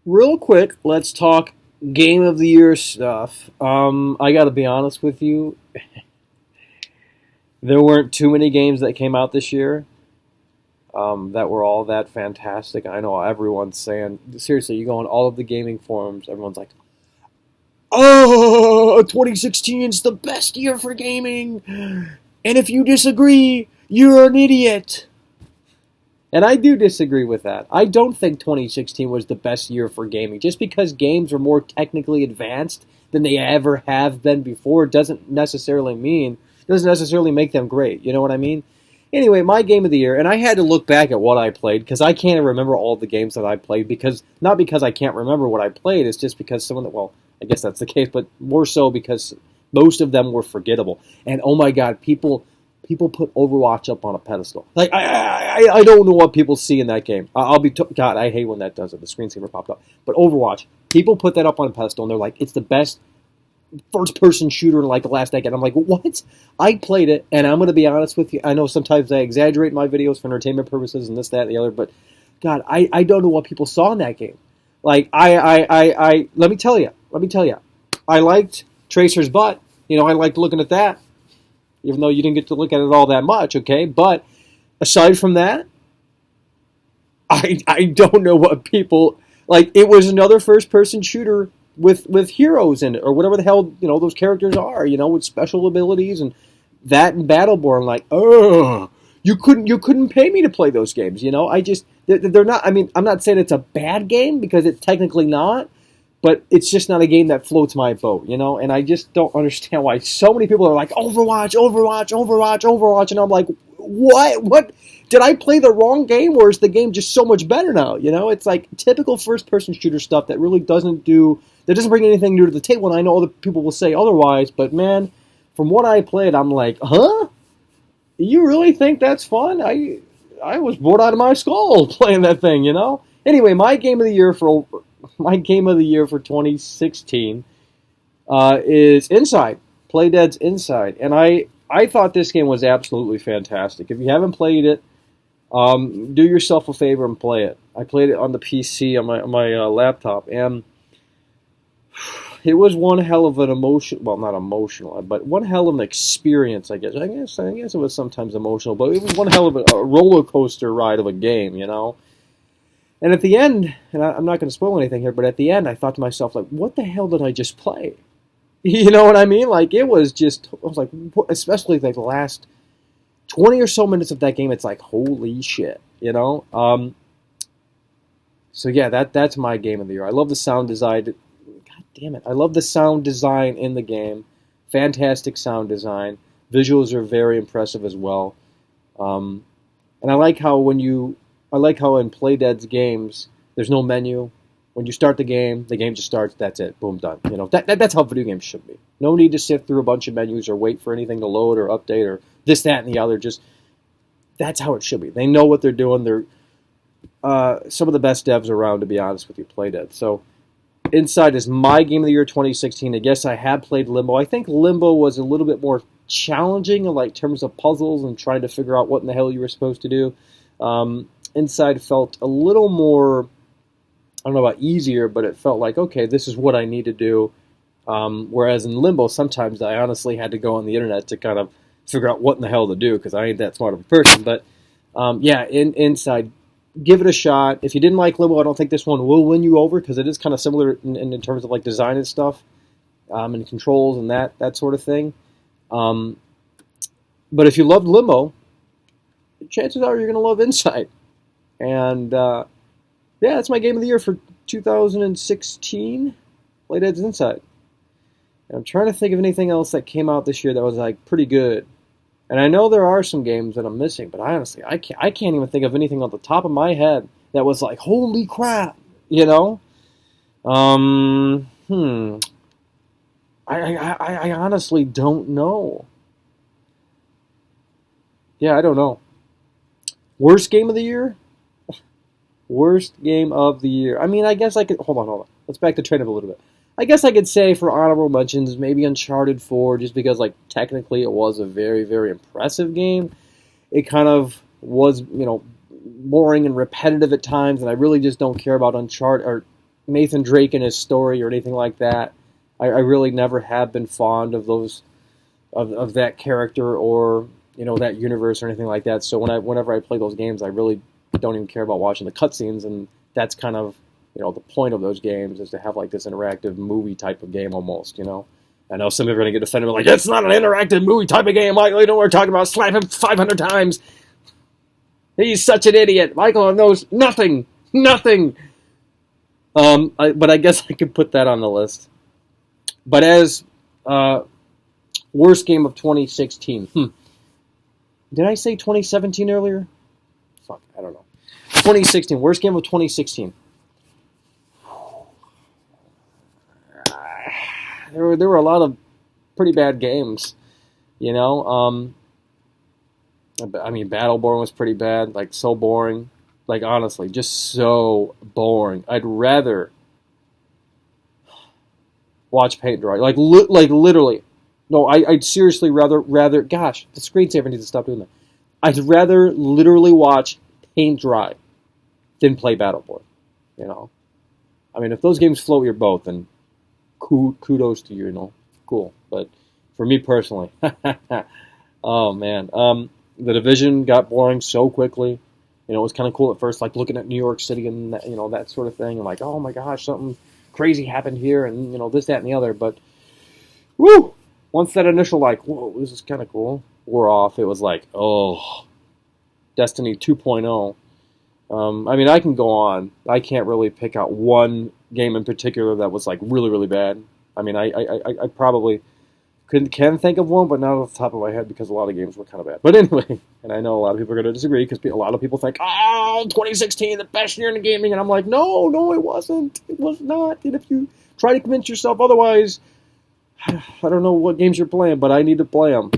Real quick, let's talk Game of the Year stuff. I got to be honest with you. There weren't too many games that came out this year that were all that fantastic. I know everyone's saying, seriously, you go on all of the gaming forums, everyone's like, oh, 2016 is the best year for gaming. And if you disagree, you're an idiot. And I do disagree with that. I don't think 2016 was the best year for gaming. Just because games are more technically advanced than they ever have been before doesn't necessarily make them great. You know what I mean? Anyway, my game of the year, and I had to look back at what I played because I can't remember all the games that I played not because I can't remember what I played, it's just because I guess that's the case, but more so because most of them were forgettable. And oh my God, people put Overwatch up on a pedestal. Like I don't know what people see in that game. God, I hate when that does it. The screensaver popped up. But Overwatch, people put that up on a pedestal and they're like, it's the best first-person shooter in like the last decade. I'm like, what? I played it, and I'm going to be honest with you. I know sometimes I exaggerate my videos for entertainment purposes and this, that, and the other, but God, I don't know what people saw in that game. Like let me tell you, I liked Tracer's butt. I liked looking at that, even though you didn't get to look at it all that much. Okay, but aside from that, I don't know what people like. It was another first-person shooter with heroes in it, or whatever the hell those characters are, with special abilities and that and Battleborn. Like, oh, you couldn't pay me to play those games. They're not. I mean, I'm not saying it's a bad game because it's technically not, but it's just not a game that floats my boat. And I just don't understand why so many people are like Overwatch, Overwatch, Overwatch, Overwatch, and I'm like, what? Did I play the wrong game, or is the game just so much better now? It's like typical first-person shooter stuff that really doesn't bring anything new to the table, and I know other people will say otherwise, but man, from what I played, I'm like, huh? You really think that's fun? I was bored out of my skull playing that thing, Anyway, my game of the year for 2016 is Inside, Playdead's Inside, and I thought this game was absolutely fantastic. If you haven't played it, do yourself a favor and play it. I played it on the PC on my laptop, and it was one hell of an not emotional, but one hell of an experience, I guess. I guess it was sometimes emotional, but it was one hell of a roller coaster ride of a game, And at the end, and I'm not going to spoil anything here, but at the end, I thought to myself, like, what the hell did I just play? You know what I mean? Like, I was like, especially like the last 20 or so minutes of that game, it's like, holy shit, So yeah, that's my game of the year. I love the sound design. God damn it. I love the sound design in the game. Fantastic sound design. Visuals are very impressive as well. And I like how in Playdead's games, there's no menu. When you start the game just starts, that's it, boom, done. That's how video games should be. No need to sift through a bunch of menus or wait for anything to load or update or this, that, and the other. Just, that's how it should be. They know what they're doing. They're some of the best devs around, to be honest with you, Playdead. So, Inside is my game of the year 2016. I guess I had played Limbo. I think Limbo was a little bit more challenging in like terms of puzzles and trying to figure out what in the hell you were supposed to do. Inside felt a little more, I don't know about easier, but it felt like, okay, this is what I need to do. Whereas in Limbo, sometimes I honestly had to go on the internet to kind of figure out what in the hell to do because I ain't that smart of a person. But Inside, give it a shot. If you didn't like Limbo, I don't think this one will win you over because it is kind of similar in terms of like design and stuff, and controls and that sort of thing. But if you loved Limbo, chances are you're going to love Inside. And that's my game of the year for 2016. Playdead's Inside. And I'm trying to think of anything else that came out this year that was like pretty good. And I know there are some games that I'm missing, but honestly, I can't even think of anything on the top of my head that was like, holy crap, I honestly don't know. Yeah, I don't know. Worst game of the year? Worst game of the year. I mean, I guess I could... Hold on. Let's back the train up a little bit. I guess I could say for honorable mentions, maybe Uncharted 4, just because, like, technically it was a very, very impressive game. It kind of was, boring and repetitive at times, and I really just don't care about Uncharted, or Nathan Drake and his story or anything like that. I really never have been fond of those of that character or that universe or anything like that. So whenever I play those games, I really don't even care about watching the cutscenes, and that's kind of the point of those games is to have like this interactive movie type of game almost. I know some of you are going to get offended, like it's not an interactive movie type of game, Michael. You know what we're talking about? Slap him 500 times. He's such an idiot. Michael knows nothing. But I guess I could put that on the list. But as worst game of 2016. Did I say 2017 earlier? Fuck, I don't know. 2016, worst game of 2016. There were a lot of pretty bad games, I mean, Battleborn was pretty bad, like so boring. Like honestly, just so boring. I'd rather watch paint dry. Like literally. No, I'd seriously rather. Gosh, the screensaver needs to stop doing that. I'd rather literally watch paint dry than play Battleborn. I mean, if those games float your boat, then kudos to you. Cool. But for me personally, oh man, the Division got boring so quickly. It was kind of cool at first, like looking at New York City and that sort of thing, and like, oh my gosh, something crazy happened here, and this, that, and the other. But woo! Once that initial like, whoa, this is kind of cool, wore off, it was like, oh, Destiny 2.0. I mean, I can go on. I can't really pick out one game in particular that was like really, really bad. I mean, I probably can think of one, but not off the top of my head because a lot of games were kind of bad. But anyway, and I know a lot of people are going to disagree because a lot of people think, oh, 2016, the best year in gaming. And I'm like, no, it wasn't. It was not. And if you try to convince yourself otherwise, I don't know what games you're playing, but I need to play them,